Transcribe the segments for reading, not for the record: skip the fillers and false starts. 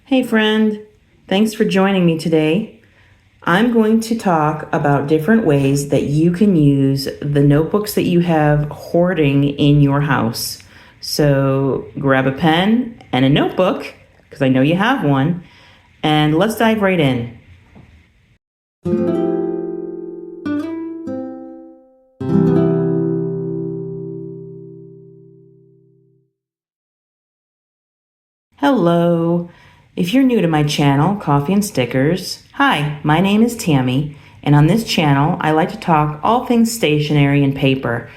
Hey friend, thanks for joining me today. I'm going to talk about different ways that you can use the notebooks that you have hoarding in your house. So grab a pen and a notebook, because I know you have one, and let's dive right in. Hello. If you're new to my channel, Coffee and Stickers, hi, my name is Tammy, and on this channel, I like to talk all things stationery and paper.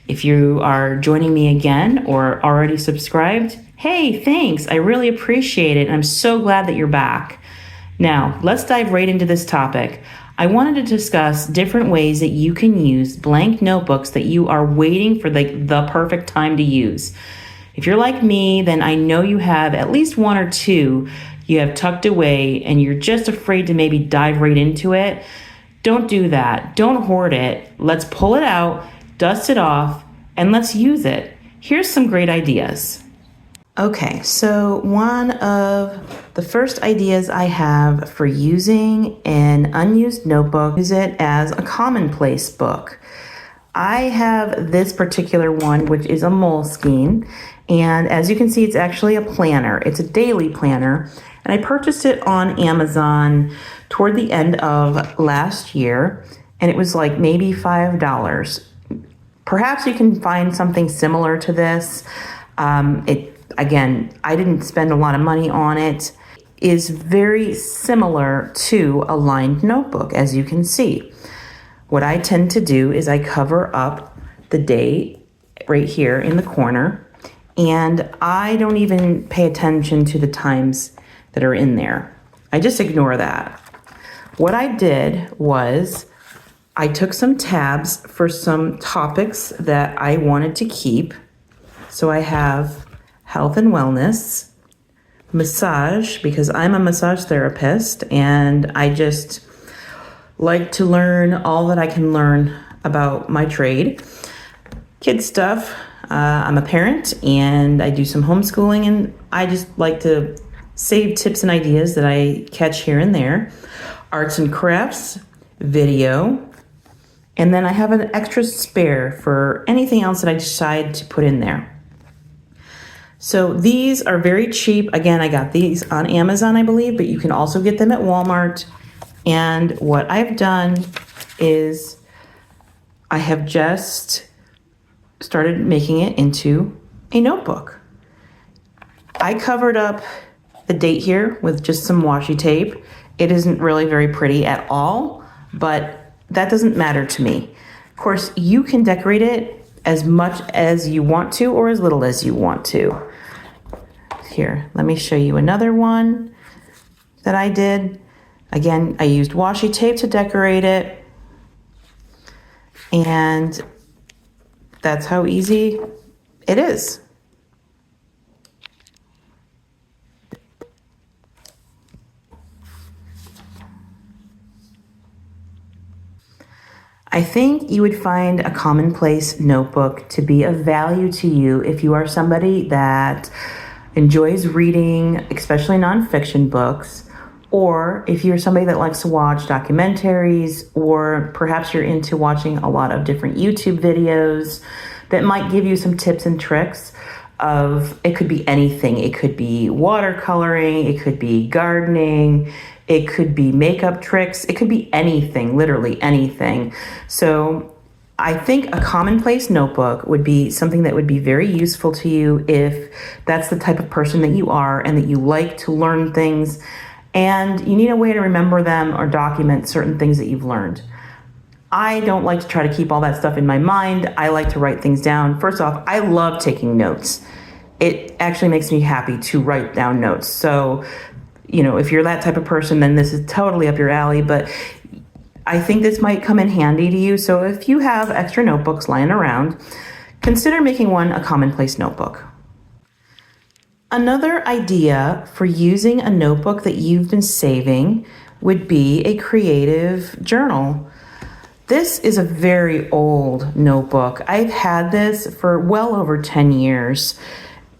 If you are joining me again or already subscribed, hey, thanks. I really appreciate it. I'm so glad that you're back. Now, let's dive right into this topic. I wanted to discuss different ways that you can use blank notebooks that you are waiting for the perfect time to use. If you're like me, then I know you have at least one or two you have tucked away and you're just afraid to maybe dive right into it. Don't do that. Don't hoard it. Let's pull it out, dust it off, and let's use it. Here's some great ideas. Okay, so one of the first ideas I have for using an unused notebook, use it as a commonplace book. I have this particular one, which is a Moleskine, and as you can see, it's actually a planner. It's a daily planner, and I purchased it on Amazon toward the end of last year, and it was like maybe $5. Perhaps you can find something similar to this. Again, I didn't spend a lot of money on it. It is very similar to a lined notebook, as you can see. What I tend to do is I cover up the date right here in the corner, and I don't even pay attention to the times that are in there. I just ignore that. What I did was I took some tabs for some topics that I wanted to keep. So I have health and wellness, massage, because I'm a massage therapist and I just like to learn all that I can learn about my trade. Kid stuff, I'm a parent and I do some homeschooling, and I just like to save tips and ideas that I catch here and there. Arts and crafts, video, and then I have an extra spare for anything else that I decide to put in there. So these are very cheap. Again, I got these on Amazon, I believe, but you can also get them at Walmart. And what I've done is I have just started making it into a notebook. I covered up the date here with just some washi tape. It isn't really very pretty at all, but that doesn't matter to me. Of course, you can decorate it as much as you want to or as little as you want to. Here, let me show you another one that I did. Again, I used washi tape to decorate it, and that's how easy it is. I think you would find a commonplace notebook to be of value to you if you are somebody that enjoys reading, especially nonfiction books, or if you're somebody that likes to watch documentaries, or perhaps you're into watching a lot of different YouTube videos that might give you some tips and tricks of, it could be anything. It could be watercoloring, it could be gardening, it could be makeup tricks, it could be anything, literally anything. So I think a commonplace notebook would be something that would be very useful to you if that's the type of person that you are and that you like to learn things and you need a way to remember them or document certain things that you've learned. I don't like to try to keep all that stuff in my mind. I like to write things down. First off, I love taking notes. It actually makes me happy to write down notes. So, if you're that type of person, then this is totally up your alley, but I think this might come in handy to you. So if you have extra notebooks lying around, consider making one a commonplace notebook. Another idea for using a notebook that you've been saving would be a creative journal. This is a very old notebook. I've had this for well over 10 years.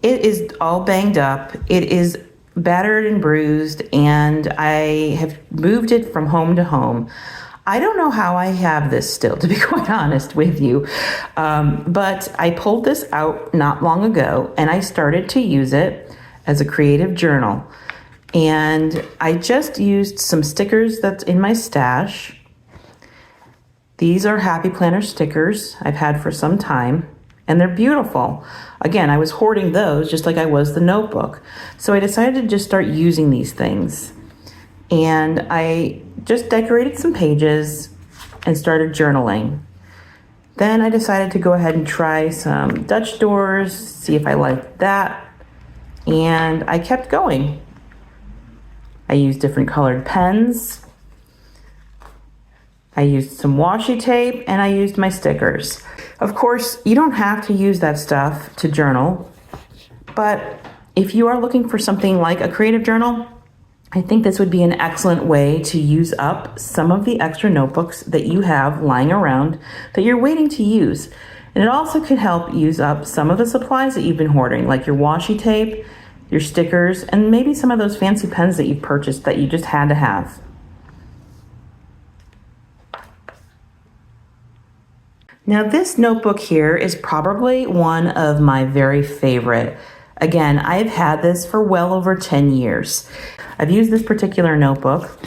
It is all banged up. It is battered and bruised, and I have moved it from home to home. I don't know how I have this still, to be quite honest with you, but I pulled this out not long ago, and I started to use it as a creative journal. And I just used some stickers that's in my stash. These are Happy Planner stickers I've had for some time, and they're beautiful. Again, I was hoarding those just like I was the notebook. So I decided to just start using these things. And I just decorated some pages and started journaling. Then I decided to go ahead and try some Dutch doors, see if I liked that. And I kept going. I used different colored pens. I used some washi tape, and I used my stickers. Of course, you don't have to use that stuff to journal, but if you are looking for something like a creative journal, I think this would be an excellent way to use up some of the extra notebooks that you have lying around that you're waiting to use. And it also could help use up some of the supplies that you've been hoarding, like your washi tape, your stickers, and maybe some of those fancy pens that you've purchased that you just had to have. Now this notebook here is probably one of my very favorite. Again, I've had this for well over 10 years. I've used this particular notebook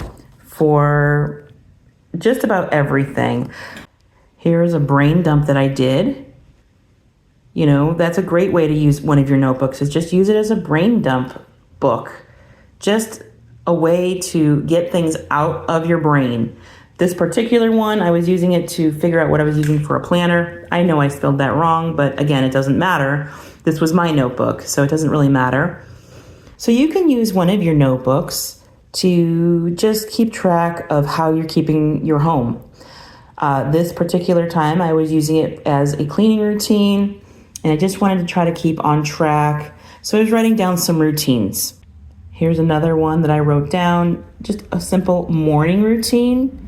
for just about everything. Here's a brain dump that I did. You know, that's a great way to use one of your notebooks, is just use it as a brain dump book. Just a way to get things out of your brain. This particular one, I was using it to figure out what I was using for a planner. I know I spelled that wrong, but again, it doesn't matter. This was my notebook, so it doesn't really matter. So you can use one of your notebooks to just keep track of how you're keeping your home. This particular time, I was using it as a cleaning routine, and I just wanted to try to keep on track. So I was writing down some routines. Here's another one that I wrote down, just a simple morning routine.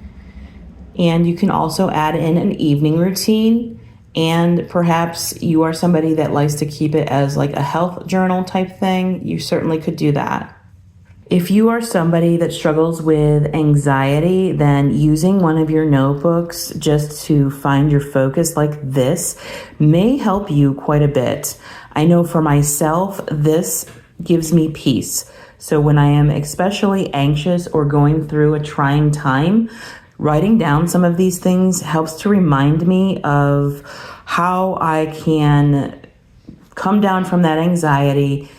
And you can also add in an evening routine. And perhaps you are somebody that likes to keep it as like a health journal type thing. You certainly could do that. If you are somebody that struggles with anxiety, then using one of your notebooks just to find your focus like this may help you quite a bit. I know for myself, this gives me peace. So when I am especially anxious or going through a trying time, writing down some of these things helps to remind me of how I can come down from that anxiety,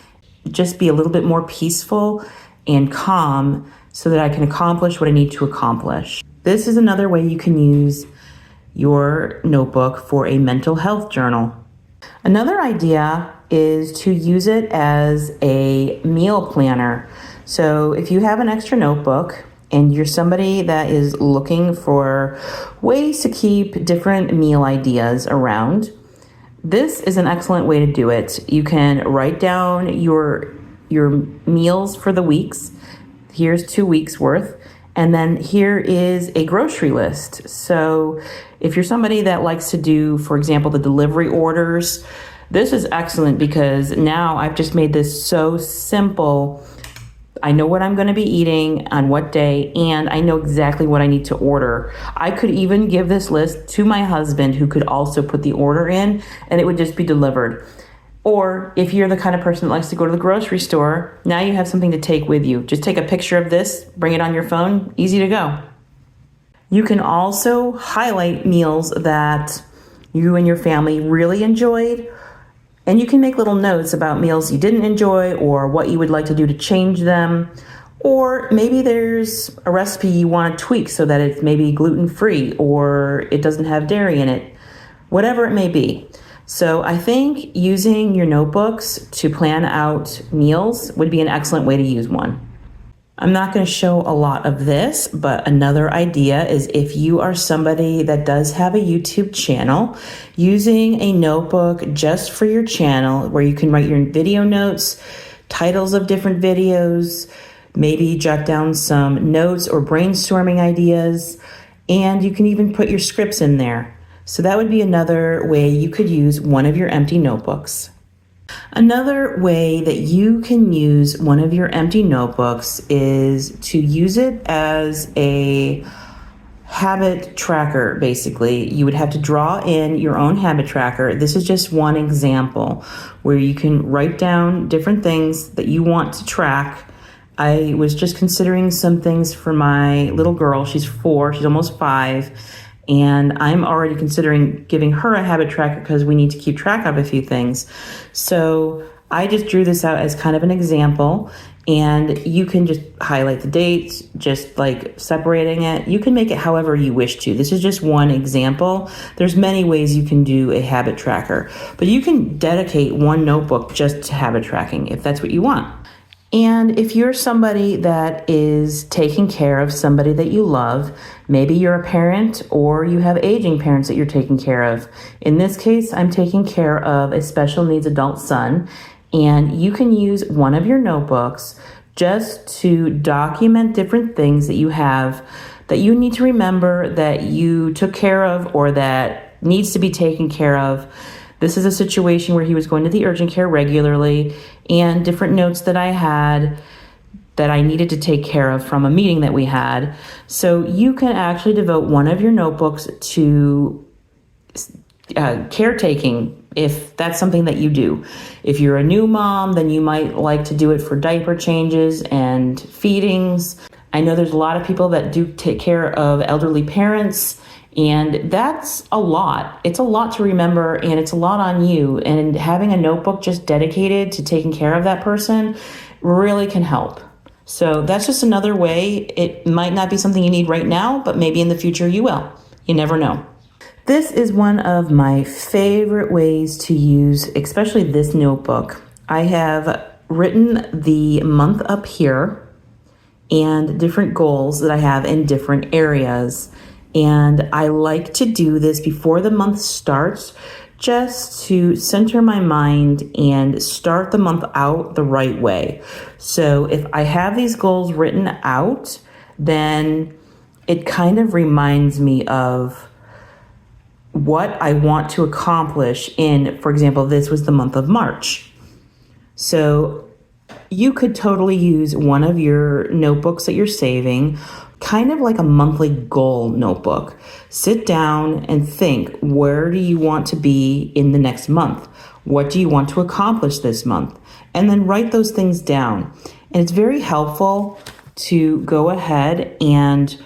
just be a little bit more peaceful and calm so that I can accomplish what I need to accomplish. This is another way you can use your notebook for a mental health journal. Another idea is to use it as a meal planner. So if you have an extra notebook and you're somebody that is looking for ways to keep different meal ideas around, this is an excellent way to do it. You can write down your meals for the weeks. Here's 2 weeks worth. And then here is a grocery list. So if you're somebody that likes to do, for example, the delivery orders, this is excellent because now I've just made this so simple. I know what I'm going to be eating on what day, and I know exactly what I need to order. I could even give this list to my husband, who could also put the order in, and it would just be delivered. Or if you're the kind of person that likes to go to the grocery store, now you have something to take with you. Just take a picture of this, bring it on your phone, easy to go. You can also highlight meals that you and your family really enjoyed, and you can make little notes about meals you didn't enjoy or what you would like to do to change them. Or maybe there's a recipe you want to tweak so that it's maybe gluten-free or it doesn't have dairy in it, whatever it may be. So I think using your notebooks to plan out meals would be an excellent way to use one. I'm not going to show a lot of this, but another idea is if you are somebody that does have a YouTube channel, using a notebook just for your channel where you can write your video notes, titles of different videos, maybe jot down some notes or brainstorming ideas, and you can even put your scripts in there. So that would be another way you could use one of your empty notebooks. Another way that you can use one of your empty notebooks is to use it as a habit tracker, basically. You would have to draw in your own habit tracker. This is just one example where you can write down different things that you want to track. I was just considering some things for my little girl. She's 4, she's almost 5. And I'm already considering giving her a habit tracker because we need to keep track of a few things. So I just drew this out as kind of an example, and you can just highlight the dates, just like separating it. You can make it however you wish to. This is just one example. There's many ways you can do a habit tracker, but you can dedicate one notebook just to habit tracking if that's what you want. And if you're somebody that is taking care of somebody that you love, maybe you're a parent or you have aging parents that you're taking care of. In this case, I'm taking care of a special needs adult son, and you can use one of your notebooks just to document different things that you have that you need to remember that you took care of or that needs to be taken care of. This is a situation where he was going to the urgent care regularly, and different notes that I had that I needed to take care of from a meeting that we had. So you can actually devote one of your notebooks to caretaking, if that's something that you do. If you're a new mom, then you might like to do it for diaper changes and feedings. I know there's a lot of people that do take care of elderly parents, and that's a lot. It's a lot to remember, and it's a lot on you. And having a notebook just dedicated to taking care of that person really can help. So that's just another way. It might not be something you need right now, but maybe in the future you will. You never know. This is one of my favorite ways to use, especially this notebook. I have written the month up here and different goals that I have in different areas. And I like to do this before the month starts, just to center my mind and start the month out the right way. So if I have these goals written out, then it kind of reminds me of what I want to accomplish in, for example, this was the month of March. So you could totally use one of your notebooks that you're saving, kind of like a monthly goal notebook. Sit down and think, where do you want to be in the next month? What do you want to accomplish this month? And then write those things down. And it's very helpful to go ahead and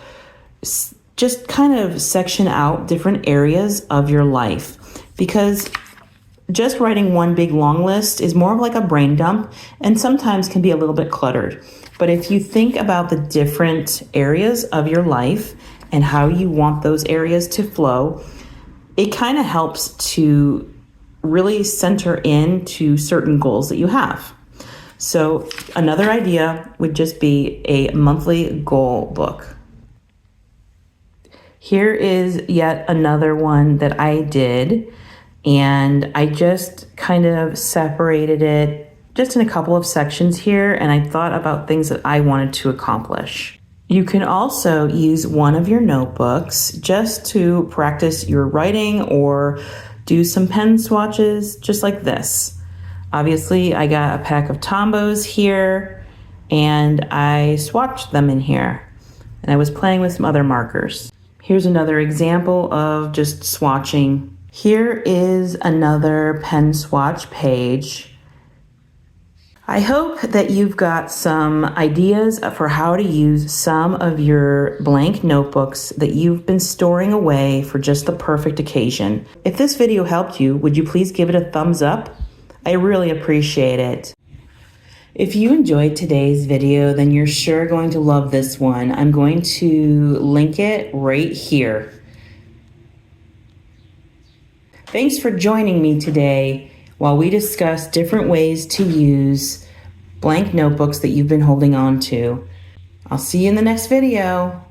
just kind of section out different areas of your life, because just writing one big long list is more of like a brain dump and sometimes can be a little bit cluttered. But if you think about the different areas of your life and how you want those areas to flow, it kind of helps to really center into certain goals that you have. So another idea would just be a monthly goal book. Here is yet another one that I did, and I just kind of separated it just in a couple of sections here, and I thought about things that I wanted to accomplish. You can also use one of your notebooks just to practice your writing or do some pen swatches, just like this. Obviously, I got a pack of Tombos here, and I swatched them in here, and I was playing with some other markers. Here's another example of just swatching. Here is another pen swatch page. I hope that you've got some ideas for how to use some of your blank notebooks that you've been storing away for just the perfect occasion. If this video helped you, would you please give it a thumbs up? I really appreciate it. If you enjoyed today's video, then you're sure going to love this one. I'm going to link it right here. Thanks for joining me today while we discuss different ways to use blank notebooks that you've been holding on to. I'll see you in the next video.